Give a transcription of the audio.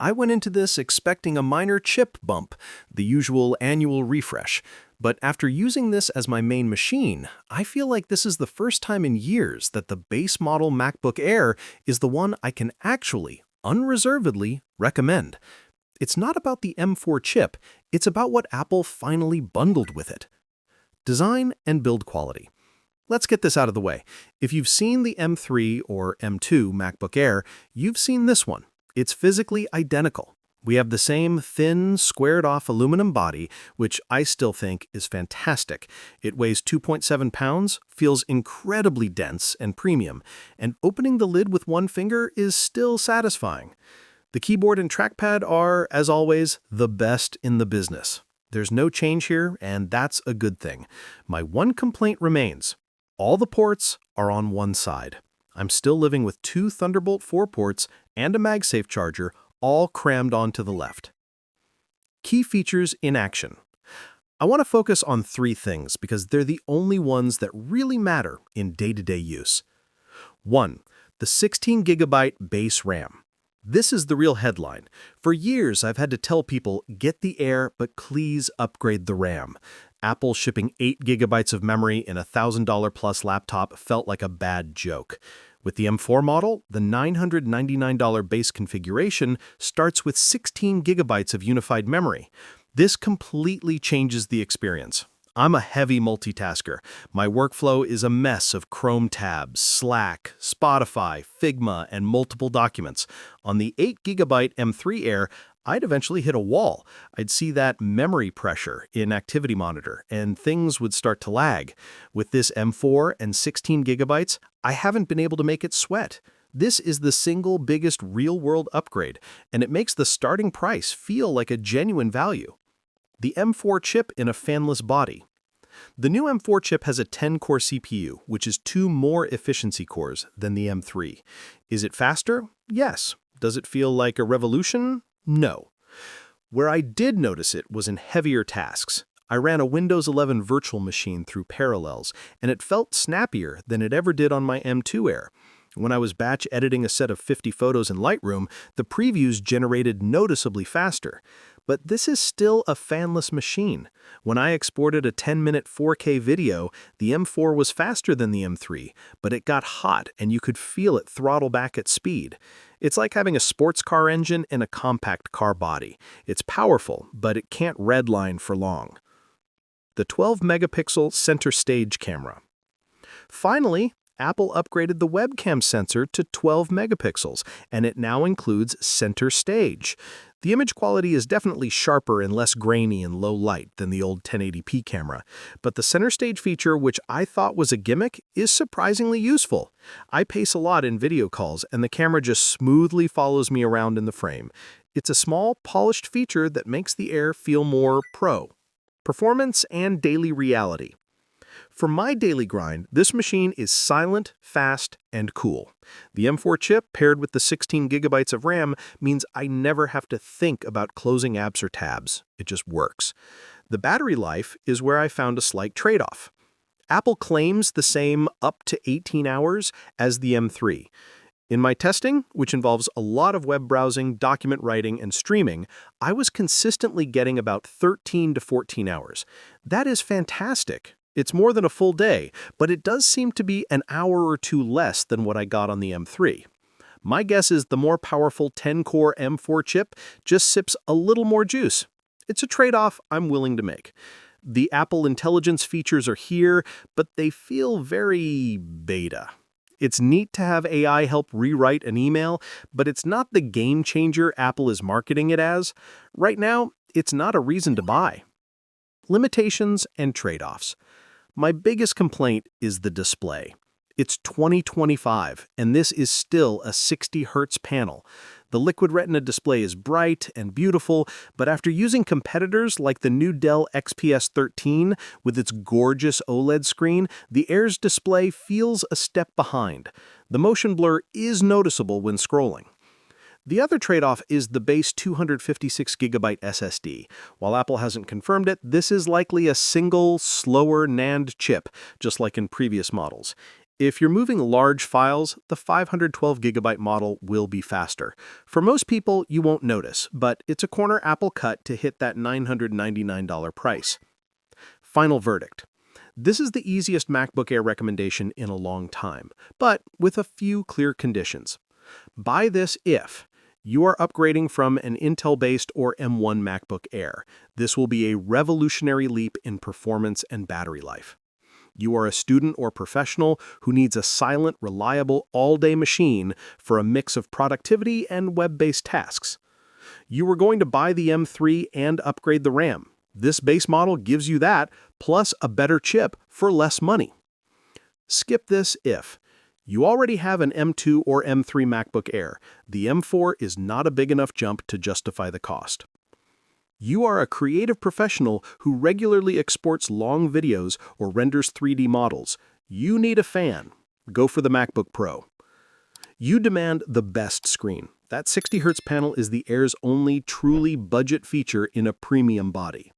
I went into this expecting a minor chip bump, the usual annual refresh. But after using this as my main machine, I feel like this is the first time in years that the base model MacBook Air is the one I can actually, unreservedly, recommend. It's not about the M4 chip, it's about what Apple finally bundled with it. Design and build quality. Let's get this out of the way. If you've seen the M3 or M2 MacBook Air, you've seen this one. It's physically identical. We have the same thin, squared-off aluminum body, which I still think is fantastic. It weighs 2.7 pounds, feels incredibly dense and premium, and opening the lid with one finger is still satisfying. The keyboard and trackpad are, as always, the best in the business. There's no change here, and that's a good thing. My one complaint remains. All the ports are on one side. I'm still living with two Thunderbolt 4 ports and a MagSafe charger, all crammed onto the left. Key features in action. I want to focus on three things because they're the only ones that really matter in day-to-day use. 1. The 16GB base RAM. This is the real headline. For years, I've had to tell people, get the Air, but please upgrade the RAM. Apple shipping 8GB of memory in a $1,000 plus laptop felt like a bad joke. With the M4 model, the $999 base configuration starts with 16GB of unified memory. This completely changes the experience. I'm a heavy multitasker. My workflow is a mess of Chrome tabs, Slack, Spotify, Figma, and multiple documents. On the 8GB M3 Air, I'd eventually hit a wall. I'd see that memory pressure in Activity Monitor, and things would start to lag. With this M4 and 16GB, I haven't been able to make it sweat. This is the single biggest real-world upgrade, and it makes the starting price feel like a genuine value. The M4 chip in a fanless body. The new M4 chip has a 10-core CPU, which is 2 more efficiency cores than the M3. Is it faster? Yes. Does it feel like a revolution? No. Where I did notice it was in heavier tasks. I ran a Windows 11 virtual machine through Parallels, and it felt snappier than it ever did on my M2 Air. When I was batch editing a set of 50 photos in Lightroom, the previews generated noticeably faster. But this is still a fanless machine. When I exported a 10-minute 4K video, the M4 was faster than the M3, but it got hot and you could feel it throttle back at speed. It's like having a sports car engine and a compact car body. It's powerful, but it can't redline for long. The 12-megapixel center stage camera. Finally, Apple upgraded the webcam sensor to 12 megapixels, and it now includes center stage. The image quality is definitely sharper and less grainy in low light than the old 1080p camera, but the center stage feature, which I thought was a gimmick, is surprisingly useful. I pace a lot in video calls, and the camera just smoothly follows me around in the frame. It's a small, polished feature that makes the Air feel more pro. Performance and daily reality. For my daily grind, this machine is silent, fast, and cool. The M4 chip paired with the 16GB of RAM means I never have to think about closing apps or tabs. It just works. The battery life is where I found a slight trade-off. Apple claims the same up to 18 hours as the M3. In my testing, which involves a lot of web browsing, document writing, and streaming, I was consistently getting about 13 to 14 hours. That is fantastic. It's more than a full day, but it does seem to be an hour or two less than what I got on the M3. My guess is the more powerful 10-core M4 chip just sips a little more juice. It's a trade-off I'm willing to make. The Apple Intelligence features are here, but they feel very beta. It's neat to have AI help rewrite an email, but it's not the game changer Apple is marketing it as. Right now, it's not a reason to buy. Limitations and trade-offs. My biggest complaint is the display. It's 2025, and this is still a 60 Hz panel. The Liquid Retina display is bright and beautiful, but after using competitors like the new Dell XPS 13 with its gorgeous OLED screen, the Air's display feels a step behind. The motion blur is noticeable when scrolling. The other trade-off is the base 256GB SSD. While Apple hasn't confirmed it, this is likely a single, slower NAND chip, just like in previous models. If you're moving large files, the 512GB model will be faster. For most people, you won't notice, but it's a corner Apple cut to hit that $999 price. Final verdict. This is the easiest MacBook Air recommendation in a long time, but with a few clear conditions. Buy this if you are upgrading from an Intel-based or M1 MacBook Air. This will be a revolutionary leap in performance and battery life. You are a student or professional who needs a silent, reliable, all-day machine for a mix of productivity and web-based tasks. You are going to buy the M3 and upgrade the RAM. This base model gives you that, plus a better chip for less money. Skip this if you already have an M2 or M3 MacBook Air. The M4 is not a big enough jump to justify the cost. You are a creative professional who regularly exports long videos or renders 3D models. You need a fan. Go for the MacBook Pro. You demand the best screen. That 60Hz panel is the Air's only truly budget feature in a premium body.